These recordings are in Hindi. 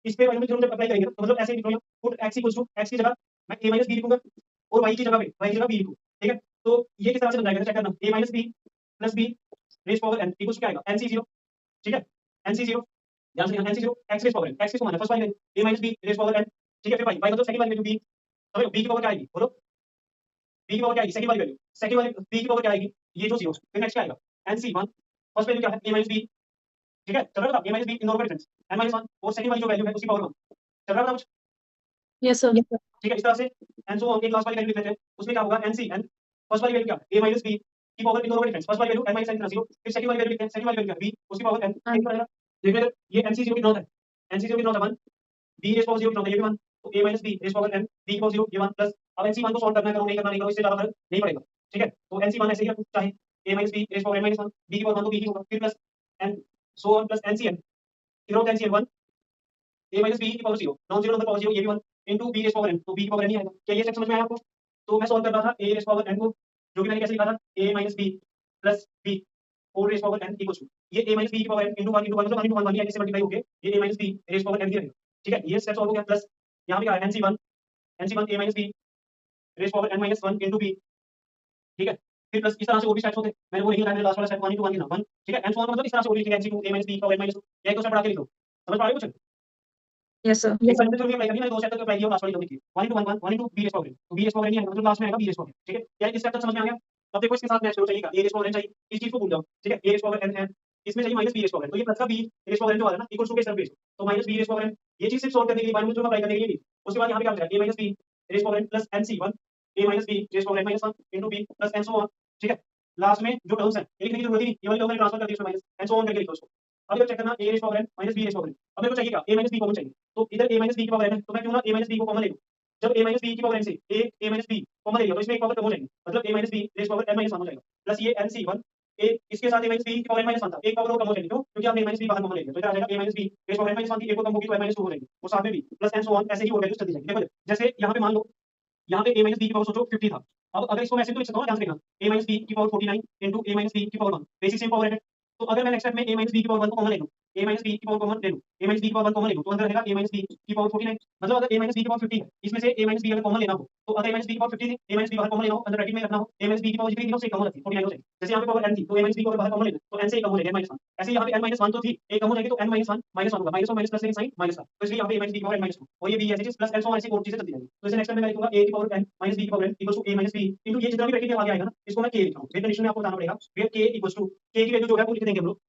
इस पे बायोमेट्रिक थ्योरम जब अप्लाई करेंगे तो मतलब ऐसे लिख लो यहाँ put x equals to x की जगह मैं a माइनस b लिखूंगा और y की जगह पे y की जगह b लिखूं, ठीक है। तो ये किस तरह से बन जाएगा चेक करना, a minus b plus b raise power n equals क्या आएगा nc0, ठीक है। nc0 ध्यान से nc0 x raise power n, x किसको माना फर्स्ट वाली value a minus b raise power n, ठीक है। फिर y मतलब सेकंड वाली वैल्यू b, समझो b की पावर क्या आएगी बोलो, b की पावर क्या आएगी सेकंड वाली वैल्यू, सेकंड वाली b की पावर क्या आएगी ये जो 0, फिर नेक्स्ट क्या आएगा nc1 फर्स्ट वैल्यू क्या है a माइनस b, ठीक है। चल रहा है a माइनस b इन दोनों का डिफरेंस n माइनस 1 और सेकंड वाली जो वैल्यू है उसकी पावर 1, चल रहा है कुछ, यस सर। ठीक है। इस तरह से एन सो एक लास्ट वाली वैल्यू लिख लेते हैं, उसमें क्या होगा एन सी एन फर्स्ट वाली वैल्यू क्या a माइनस b की पावर इन दोनों का डिफरेंस, फर्स्ट वाली वैल्यू n माइनस n 0, फिर सेकंड वाली वैल्यू लिखते हैं, सेकंड वाली वैल्यू क्या b उसकी पावर n, हाँ। ठीक है। देखिए इधर ये nc0 कितना होता है, nc0 कितना होता है 1, b रेज पावर 0 कितना होता है ये भी 1, तो a minus b raise power n b की पावर 0 ये 1 प्लस अब nc1 को सॉल्व करना है, करो नहीं करना नहीं करो इससे ज्यादा फर्क नहीं पड़ेगा, ठीक है। तो nc1 ऐसे ही रखो चाहे a minus b raise power n minus 1 b की पावर 1 तो b ही होगा, फिर plus n so on plus ncn कितना होता है ncn 1 a माइनस b की power 0 non zero number power 0 ये भी 1 into b raise power n, तो b की पावर n ही आएगा। क्या ये स्टेप समझ में आया आपको? तो मैं सॉल्व कर रहा था a रेज पावर n को, जो कि मैंने कैसे लिखा था a minus b plus b whole raise power n equals to ये a माइनस b की पावर n इनटू 1 इनटू 1 मतलब 1 इनटू 1 1 से मल्टीप्लाई होके ये a minus b raise power n ही रहेगा, ठीक है। ये स्टेप सॉल्व हो गया, प्लस यहां पे क्या है nc1 a minus b raise power n minus 1 into b, ठीक है। फिर प्लस इस तरह से और भी स्टेप्स होते हैं, मैंने वो नहीं लगाया, लास्ट वाला स्टेप 1 इनटू 1 लिखा 1, ठीक है। एंड सो ऑन मतलब इस तरह से और लिखेंगे nc2 a minus b power n minus 2, या एक दो स्टेप बढ़ा के लिखो, समझ पा रहे हो कुछ? Yes sir. एक बार तो अप्लाई करनी है, दो स्टेप तक अप्लाई किया, लास्ट वाली लिखी 1 into 1 1 into b rays power n, तो b रेज़ पावर n ही आएगा, मतलब लास्ट में आएगा b रेज़ पावर n, ठीक है। क्या इस स्टेप तक समझ में आ गया? अब देखो इसके साथ मैच करो, चाहिएगा a रेज़ पावर n चाहिए, इस चीज को भूल जाओ, ठीक है। a रेज़ पावर n है, इसमें चाहिए minus b rays power n, तो ये प्लस का b रेज़ पावर n जो आ रहा है ना इक्वल्स टू के इस तरफ भेज दो, तो minus b rays power n ये चीज सिर्फ सॉल्व करने के लिए बायोमेट्रिक में अप्लाई करने के लिए, उसके बाद यहां पे क्या बचेगा a minus b rays power n plus nc1 a minus b rays power n minus 1 into b plus and so on, ठीक है। लास्ट में जो टर्म्स है ये लिखने की जरूरत ही नहीं, ये वाली टर्म मैंने ट्रांसफर कर दी उसमें माइनस एंड सो ऑन करके लिखो उसको। अब इधर चेक करना a rays power n minus b rays power n, अब मेरे को चाहिए क्या a माइनस b कॉमन चाहिए, तो इधर a माइनस b की पावर n है, तो मैं क्यों ना a माइनस b को कॉमन ले लूं, जब a माइनस b की पावर n से a माइनस b कॉमन ले लिया तो इसमें एक पावर कम हो जाएगी, मतलब a minus b rays power n minus 1 हो जाएगा, प्लस ये nc1 a इसके साथ a माइनस b की पावर n माइनस 1 था, एक पावर और कम हो जाएगी, क्यों? क्योंकि आपने a माइनस b बाहर कॉमन ले लिया, तो इधर आ जाएगा a minus b rays power n minus 1 की एक और कम होगी तो n माइनस 2 हो जाएगी, और साथ में b plus and so on ऐसे ही और वैल्यूज चलती जाएगी। देखो जैसे यहाँ पे मान लो यहाँ पे a माइनस b की पावर सोचो 50 था, अब अगर इसको मैं ऐसे तो लिख सकता हूँ, ध्यान से देखना a माइनस b की power 49 into a minus b की पावर 1 बेसिक सेम पावर है, तो अगर मैं नेक्स्ट स्टेप में a माइनस b की पावर 1 को कॉमन ले लूं, a माइनस b की पावर कॉमन ले लूं, a माइनस b की पावर 1 कॉमन ले लूं, तो अंदर रहेगा a माइनस b की पावर 49, मतलब अगर a माइनस b की पावर 50 है इसमें से a माइनस b अगर कॉमन लेना हो, तो अगर a माइनस b की पावर 50 थी a माइनस b बाहर कॉमन लेना हो, अंदर ब्रैकेट में रखना हो, a माइनस b की पावर जितनी थी ना उससे कम हो जाती है 49 हो जाएगी, जैसे यहाँ पे पावर n थी तो a माइनस b को अगर बाहर कॉमन ले लो तो n से कम हो जाएगी n माइनस 1, ऐसे यहाँ पे n माइनस 1 तो थी एक कम हो जाएगी तो n माइनस 1 होगा, माइनस और माइनस प्लस साइन माइनस का, तो इसलिए यहाँ पे a माइनस b की पावर n माइनस 2 और ये b ऐसे प्लस n सो ऐसी और चीजें चलती जाएंगी, तो इसे नेक्स्ट टाइम मैं लिखूंगा a की पावर n माइनस b की power n equals to a minus b into ये जितना भी ब्रैकेट में आगे आएगा ना इसको मैं k लिख रहा हूं, फिर कंडीशन में आपको बताना पड़ेगा where k equals to k की वैल्यू जो है वो लिख देंगे हम लोग,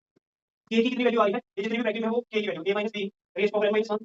k की कितनी वैल्यू आ रही है, ये जितनी भी ब्रैकेट में है वो k की value a minus b rays power n minus 1